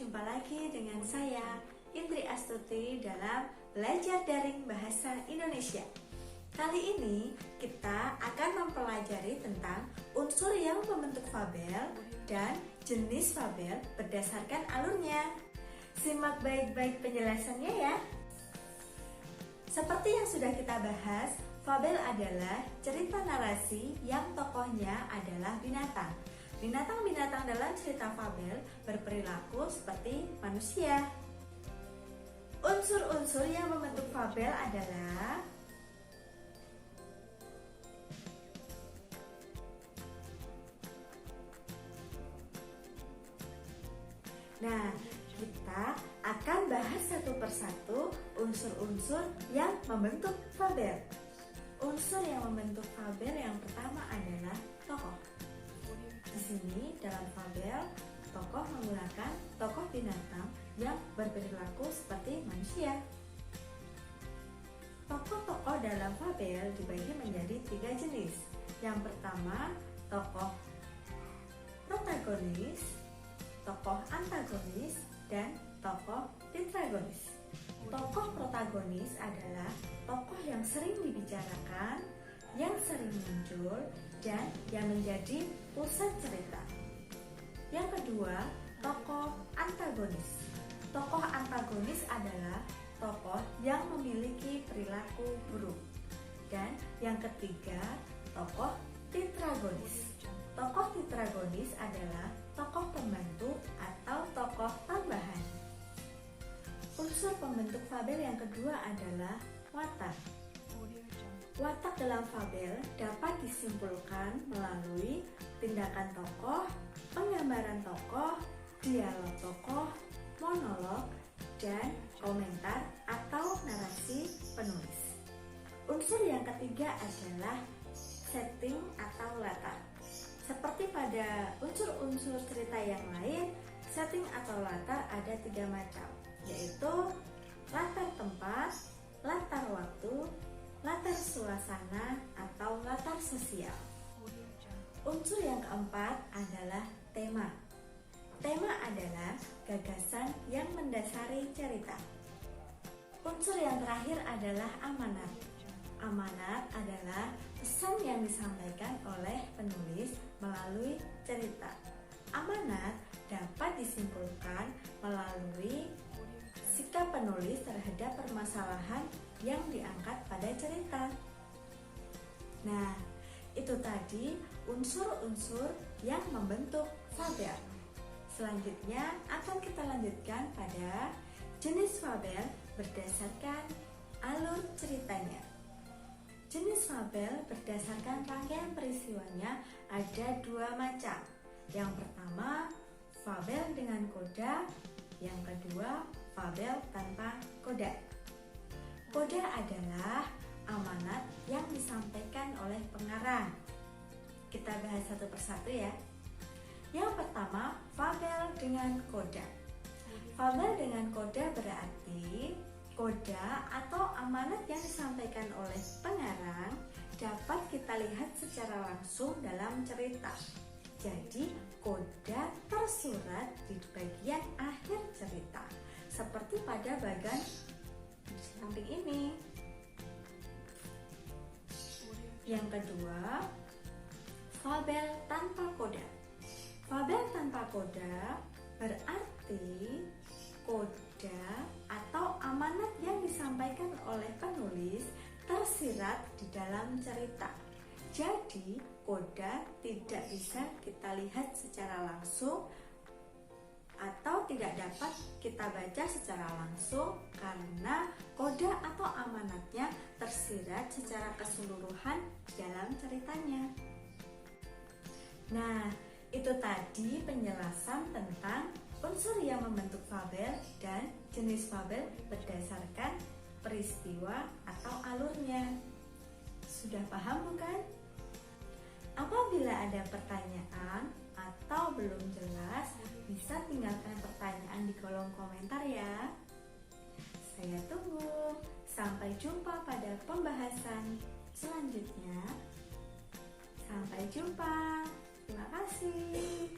jumpa lagi dengan saya, Indri Astuti, dalam Belajar Daring Bahasa Indonesia. Kali ini kita akan mempelajari tentang unsur yang membentuk fabel dan jenis fabel berdasarkan alurnya. Simak baik-baik penjelasannya ya. Seperti yang sudah kita bahas, fabel adalah cerita narasi yang tokohnya adalah binatang. Binatang-binatang dalam cerita fabel berperilaku seperti manusia. Unsur-unsur yang membentuk fabel adalah Nah, kita akan bahas satu persatu unsur-unsur yang membentuk fabel. Unsur yang membentuk fabel yang pertama adalah tokoh. Di sini dalam fabel, tokoh menggunakan tokoh binatang yang berperilaku seperti manusia. Tokoh-tokoh dalam fabel dibagi menjadi 3 jenis. Yang pertama, tokoh protagonis, tokoh antagonis, dan tokoh tetragonis. Tokoh protagonis adalah tokoh yang sering dibicarakan, yang sering muncul, dan yang menjadi pusat cerita. Yang kedua, tokoh antagonis. Tokoh antagonis adalah tokoh yang memiliki perilaku buruk. Dan yang ketiga, tokoh tetragonis. Tokoh tetragonis adalah tokoh pembantu atau tokoh tambahan. Unsur pembentuk fabel yang kedua adalah watak. Watak dalam fabel dapat disimpulkan melalui tindakan tokoh, penggambaran tokoh, dialog tokoh, monolog, dan komentar atau narasi penulis. Unsur yang ketiga adalah setting atau latar. Seperti pada unsur-unsur cerita yang lain, setting atau latar ada 3 macam, yaitu latar tempat, latar waktu, latar suasana, atau latar sosial. Unsur yang keempat adalah tema. Tema adalah gagasan yang mendasari cerita. Unsur yang terakhir adalah amanat. Amanat adalah pesan yang disampaikan oleh penulis melalui cerita. Amanat dapat disimpulkan melalui sikap penulis terhadap permasalahan yang diangkat pada cerita. Nah, itu tadi unsur-unsur yang membentuk fabel. Selanjutnya akan kita lanjutkan pada jenis fabel berdasarkan alur ceritanya. Jenis fabel berdasarkan rangkaian peristiwanya ada 2 macam. Yang pertama, fabel dengan koda. Yang kedua, fabel tanpa koda. Koda adalah amanat yang disampaikan oleh pengarang. Kita bahas satu persatu ya. Yang pertama, fabel dengan koda. Fabel dengan koda berarti koda atau amanat yang disampaikan oleh pengarang dapat kita lihat secara langsung dalam cerita. Jadi, koda tersurat di bagian akhir cerita, seperti pada bagian di samping ini. Yang kedua, fabel tanpa koda. Fabel tanpa koda berarti koda atau amanat yang disampaikan oleh penulis tersirat di dalam cerita. Jadi, koda tidak bisa kita lihat secara langsung atau tidak dapat kita baca secara langsung karena koda atau amanatnya tersirat secara keseluruhan di dalam ceritanya. Nah, itu tadi penjelasan tentang unsur yang membentuk fabel dan jenis fabel berdasarkan peristiwa atau alurnya. Sudah paham bukan? Apabila ada pertanyaan atau belum jelas, bisa tinggalkan pertanyaan di kolom komentar ya. Saya tunggu. Sampai jumpa pada pembahasan selanjutnya. Sampai jumpa. Terima kasih.